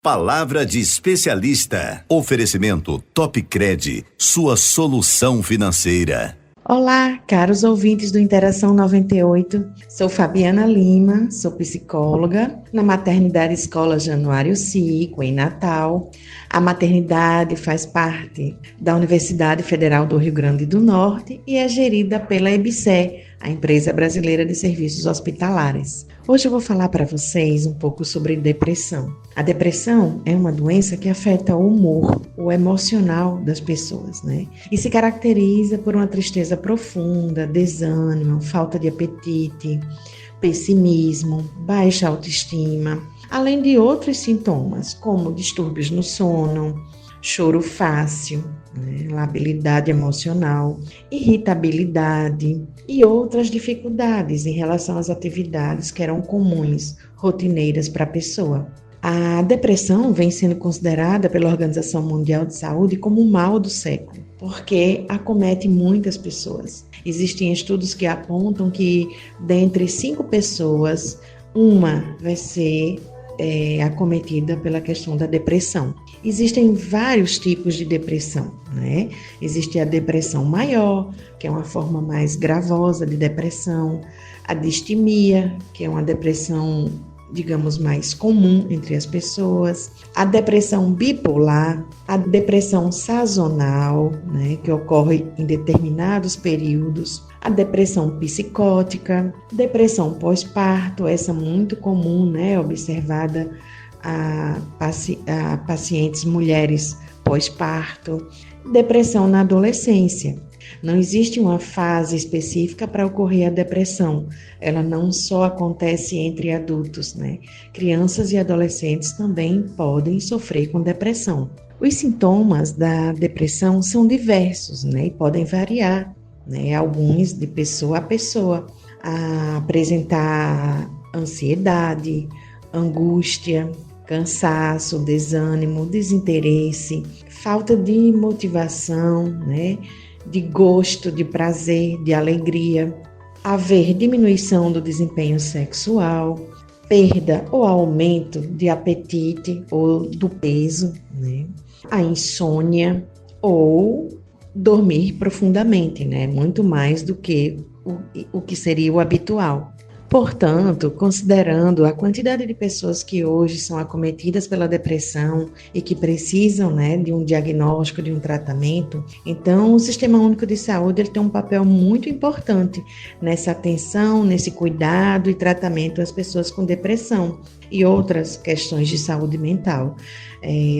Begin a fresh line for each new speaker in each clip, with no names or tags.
Palavra de especialista. Oferecimento Topcred, sua solução financeira.
Olá, caros ouvintes do Interação 98. Sou Fabiana Lima, sou psicóloga na Maternidade Escola Januário Cico, em Natal. A maternidade faz parte da Universidade Federal do Rio Grande do Norte e é gerida pela EBSER, a Empresa Brasileira de Serviços Hospitalares. Hoje eu vou falar para vocês um pouco sobre depressão. A depressão é uma doença que afeta o humor, o emocional das pessoas, né? E se caracteriza por uma tristeza profunda, desânimo, falta de apetite, pessimismo, baixa autoestima, além de outros sintomas, como distúrbios no sono, choro fácil, labilidade emocional, irritabilidade e outras dificuldades em relação às atividades que eram comuns, rotineiras para a pessoa. A depressão vem sendo considerada pela Organização Mundial de Saúde como o mal do século, porque acomete muitas pessoas. Existem estudos que apontam que dentre 5 pessoas, uma vai ser acometida pela questão da depressão. Existem vários tipos de depressão, né? Existe a depressão maior, que é uma forma mais gravosa de depressão, a distimia, que é uma depressão, digamos, mais comum entre as pessoas, a depressão bipolar, a depressão sazonal, né, que ocorre em determinados períodos, a depressão psicótica, depressão pós-parto, essa muito comum, né, observada a pacientes mulheres pós-parto, depressão na adolescência. Não existe uma fase específica para ocorrer a depressão. Ela não só acontece entre adultos, né? Crianças e adolescentes também podem sofrer com depressão. Os sintomas da depressão são diversos, né? E podem variar, né? Alguns de pessoa a pessoa. Apresentar ansiedade, angústia, cansaço, desânimo, desinteresse, falta de motivação, né? De gosto, de prazer, de alegria, haver diminuição do desempenho sexual, perda ou aumento de apetite ou do peso, né? A insônia ou dormir profundamente, né? Muito mais do que o que seria o habitual. Portanto, considerando a quantidade de pessoas que hoje são acometidas pela depressão e que precisam, né, de um diagnóstico, de um tratamento, então o Sistema Único de Saúde ele tem um papel muito importante nessa atenção, nesse cuidado e tratamento às pessoas com depressão e outras questões de saúde mental.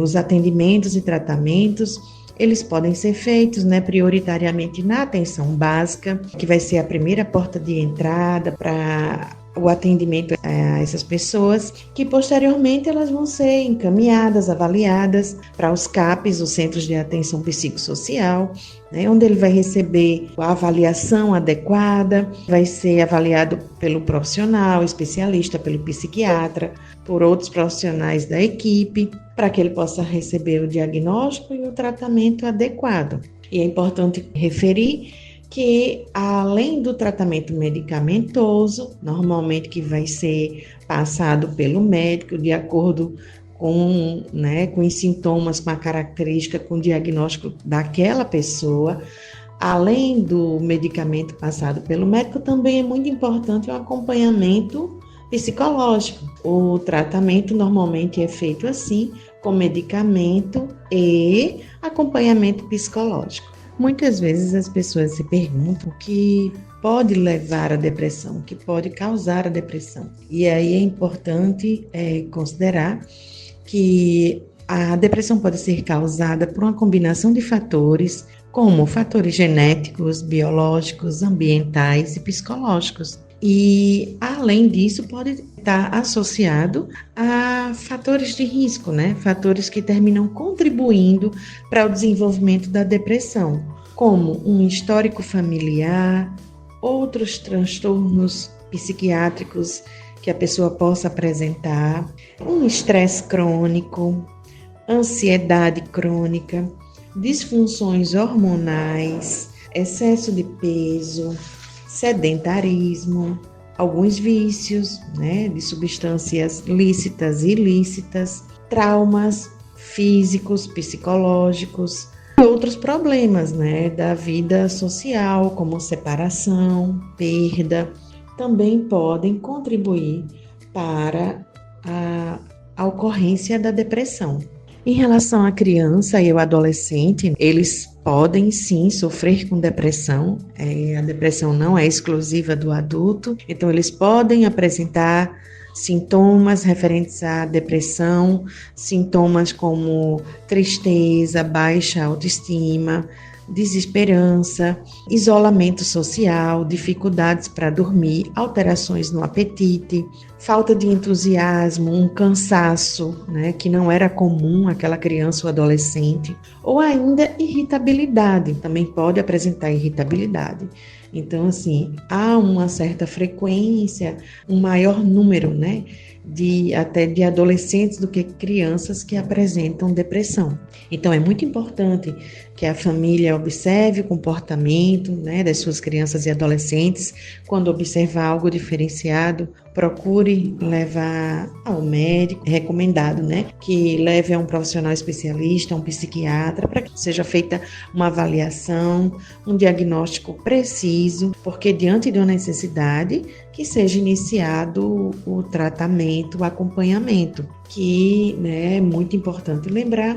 Os atendimentos e tratamentos eles podem ser feitos, né, prioritariamente na atenção básica, que vai ser a primeira porta de entrada para o atendimento a essas pessoas, que posteriormente elas vão ser encaminhadas, avaliadas para os CAPs, os Centros de Atenção Psicossocial, né, onde ele vai receber a avaliação adequada, vai ser avaliado pelo profissional, especialista, pelo psiquiatra, por outros profissionais da equipe, para que ele possa receber o diagnóstico e o tratamento adequado. E é importante referir que, além do tratamento medicamentoso, normalmente que vai ser passado pelo médico de acordo com os sintomas, com a característica, com o diagnóstico daquela pessoa, além do medicamento passado pelo médico, também é muito importante o acompanhamento psicológico. O tratamento normalmente é feito assim, com medicamento e acompanhamento psicológico. Muitas vezes as pessoas se perguntam o que pode levar à depressão, o que pode causar a depressão. E aí é importante considerar que a depressão pode ser causada por uma combinação de fatores, como fatores genéticos, biológicos, ambientais e psicológicos. E, além disso, pode estar associado a fatores de risco, né? Fatores que terminam contribuindo para o desenvolvimento da depressão, como um histórico familiar, outros transtornos psiquiátricos que a pessoa possa apresentar, um estresse crônico, ansiedade crônica, disfunções hormonais, excesso de peso, sedentarismo, alguns vícios, de substâncias lícitas e ilícitas, traumas físicos, psicológicos e outros problemas, né, da vida social, como separação, perda, também podem contribuir para a ocorrência da depressão. Em relação à criança e ao adolescente, eles podem sim sofrer com depressão. A depressão não é exclusiva do adulto, então eles podem apresentar sintomas referentes à depressão, sintomas como tristeza, baixa autoestima, desesperança, isolamento social, dificuldades para dormir, alterações no apetite, falta de entusiasmo, um cansaço, né, que não era comum àquela criança ou adolescente, ou ainda irritabilidade, também pode apresentar irritabilidade. Então, assim, há uma certa frequência, um maior número, né, até de adolescentes do que crianças que apresentam depressão. Então, é muito importante que a família observe o comportamento, né, das suas crianças e adolescentes. Quando observar algo diferenciado, procure levar ao médico, é recomendado, né, que leve a um profissional especialista, um psiquiatra, para que seja feita uma avaliação, um diagnóstico preciso, porque diante de uma necessidade, que seja iniciado o tratamento, o acompanhamento, que, né, é muito importante lembrar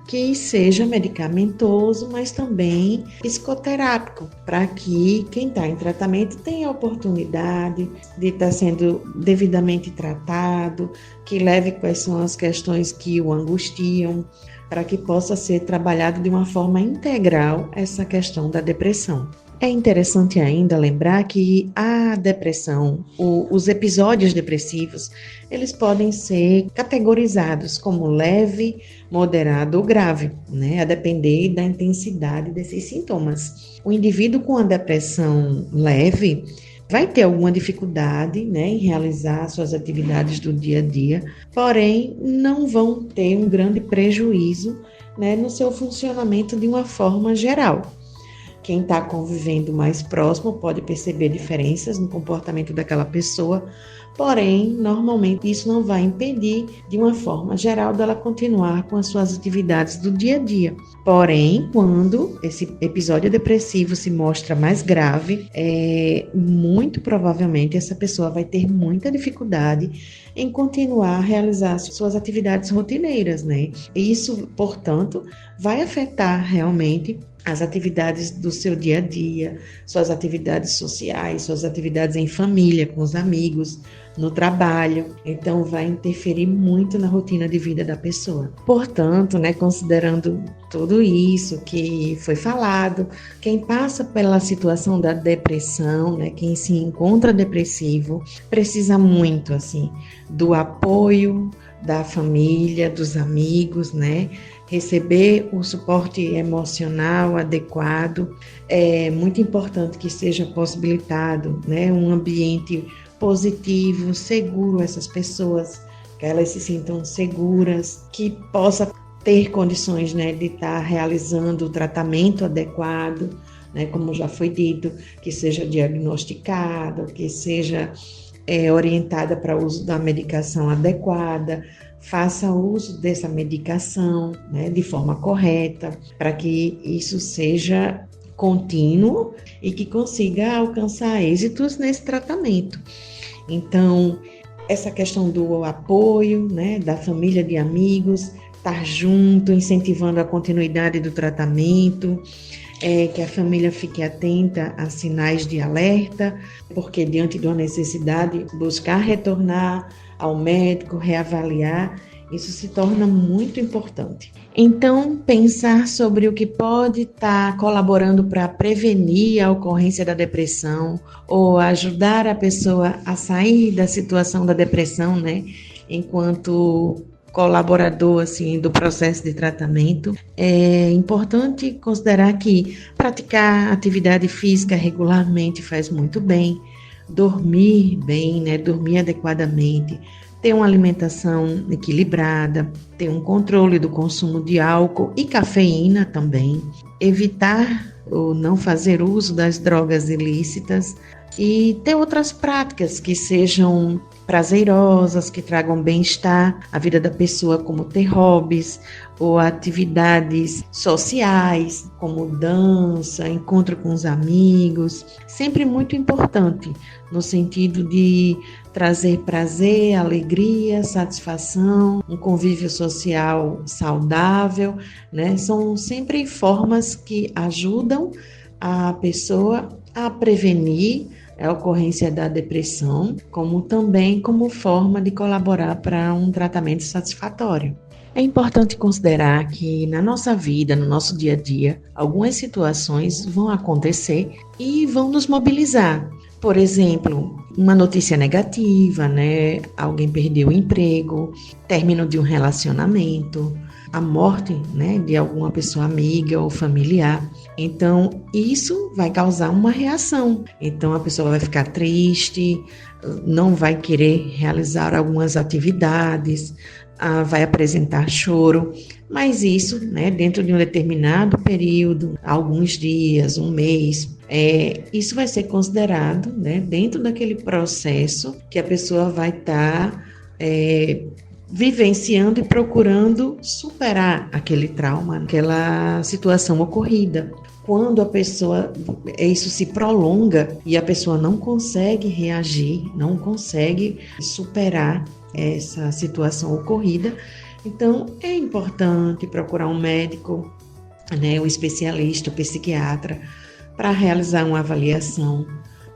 que seja medicamentoso, mas também psicoterápico, para que quem está em tratamento tenha a oportunidade de estar sendo devidamente tratado, que leve quais são as questões que o angustiam, para que possa ser trabalhado de uma forma integral essa questão da depressão. É interessante ainda lembrar que a depressão, os episódios depressivos, eles podem ser categorizados como leve, moderado ou grave, né? A depender da intensidade desses sintomas. O indivíduo com a depressão leve vai ter alguma dificuldade, né, em realizar suas atividades do dia a dia, porém não vão ter um grande prejuízo, né, no seu funcionamento de uma forma geral. Quem está convivendo mais próximo pode perceber diferenças no comportamento daquela pessoa, porém, normalmente isso não vai impedir, de uma forma geral, dela continuar com as suas atividades do dia a dia. Porém, quando esse episódio depressivo se mostra mais grave, muito provavelmente essa pessoa vai ter muita dificuldade em continuar a realizar suas atividades rotineiras, né? E isso, portanto, vai afetar realmente as atividades do seu dia a dia, suas atividades sociais, suas atividades em família, com os amigos, no trabalho. Então, vai interferir muito na rotina de vida da pessoa. Portanto, né, considerando tudo isso que foi falado, quem passa pela situação da depressão, né, quem se encontra depressivo, precisa muito, assim, do apoio da família, dos amigos, né? Receber o suporte emocional adequado. É muito importante que seja possibilitado, né, um ambiente positivo, seguro a essas pessoas, que elas se sintam seguras, que possa ter condições, né, de estar realizando o tratamento adequado, né, como já foi dito, que seja diagnosticado, que seja orientada para o uso da medicação adequada, faça uso dessa medicação, né, de forma correta, para que isso seja contínuo e que consiga alcançar êxitos nesse tratamento. Então, essa questão do apoio, né, da família, de amigos, estar junto, incentivando a continuidade do tratamento, que a família fique atenta a sinais de alerta, porque diante de uma necessidade, buscar retornar ao médico, reavaliar, isso se torna muito importante. Então, pensar sobre o que pode estar colaborando para prevenir a ocorrência da depressão ou ajudar a pessoa a sair da situação da depressão, né, enquanto colaborador, assim, do processo de tratamento. É importante considerar que praticar atividade física regularmente faz muito bem, dormir bem, né, dormir adequadamente, ter uma alimentação equilibrada, ter um controle do consumo de álcool e cafeína também, evitar o não fazer uso das drogas ilícitas e ter outras práticas que sejam prazerosas, que tragam bem-estar à vida da pessoa, como ter hobbies ou atividades sociais, como dança, encontro com os amigos, sempre muito importante no sentido de trazer prazer, alegria, satisfação, um convívio social saudável, né? São sempre formas que ajudam a pessoa a prevenir a ocorrência da depressão, como também como forma de colaborar para um tratamento satisfatório. É importante considerar que na nossa vida, no nosso dia a dia, algumas situações vão acontecer e vão nos mobilizar. Por exemplo, uma notícia negativa, né? Alguém perdeu o emprego, término de um relacionamento, a morte, né, de alguma pessoa amiga ou familiar. Então, isso vai causar uma reação. Então, a pessoa vai ficar triste, não vai querer realizar algumas atividades, vai apresentar choro, mas isso, né, dentro de um determinado período, alguns dias, um mês, isso vai ser considerado, né, dentro daquele processo que a pessoa vai estar vivenciando e procurando superar aquele trauma, aquela situação ocorrida. Quando a pessoa, isso se prolonga e a pessoa não consegue reagir, não consegue superar essa situação ocorrida, então é importante procurar um médico, né, um especialista, um psiquiatra, para realizar uma avaliação,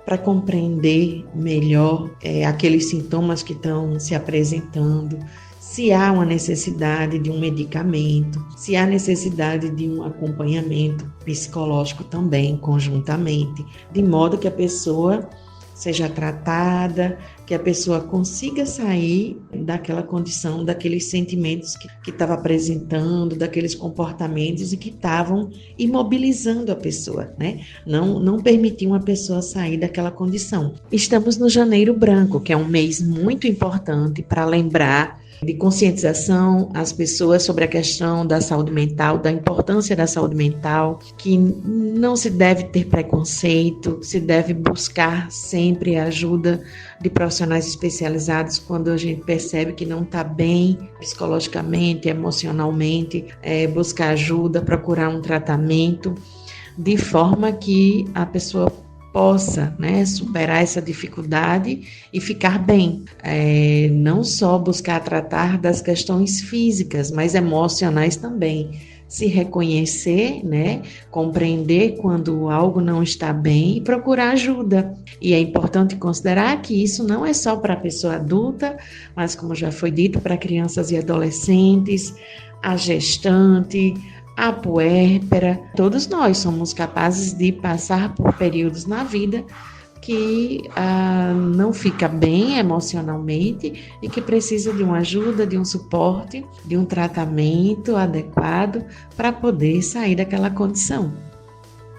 para compreender melhor aqueles sintomas que estão se apresentando, se há uma necessidade de um medicamento, se há necessidade de um acompanhamento psicológico também, conjuntamente, de modo que a pessoa seja tratada, que a pessoa consiga sair daquela condição, daqueles sentimentos que estava apresentando, daqueles comportamentos e que estavam imobilizando a pessoa, né? Não permitiam a pessoa sair daquela condição. Estamos no Janeiro Branco, que é um mês muito importante para lembrar de conscientização às pessoas sobre a questão da saúde mental, da importância da saúde mental, que não se deve ter preconceito, se deve buscar sempre a ajuda de profissionais especializados quando a gente percebe que não está bem psicologicamente, emocionalmente, buscar ajuda, procurar um tratamento, de forma que a pessoa possa, né, superar essa dificuldade e ficar bem. Não só buscar tratar das questões físicas, mas emocionais também. Se reconhecer, né, compreender quando algo não está bem e procurar ajuda. E é importante considerar que isso não é só para a pessoa adulta, mas, como já foi dito, para crianças e adolescentes, a gestante, a puérpera. Todos nós somos capazes de passar por períodos na vida que não fica bem emocionalmente e que precisa de uma ajuda, de um suporte, de um tratamento adequado para poder sair daquela condição.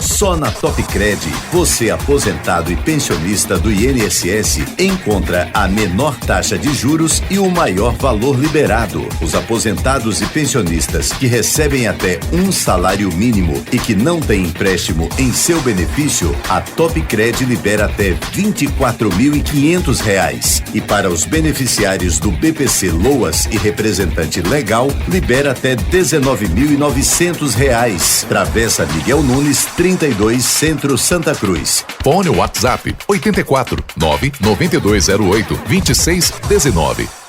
Só na Topcred, você aposentado e pensionista do INSS encontra a menor taxa de juros e o maior valor liberado. Os aposentados e pensionistas que recebem até um salário mínimo e que não têm empréstimo em seu benefício, a Topcred libera até R$ 24.500. E para os beneficiários do BPC Loas e representante legal, libera até R$ 19.900. Travessa Miguel Nunes, 32, Centro, Santa Cruz.
Fone WhatsApp 84 99208 2619.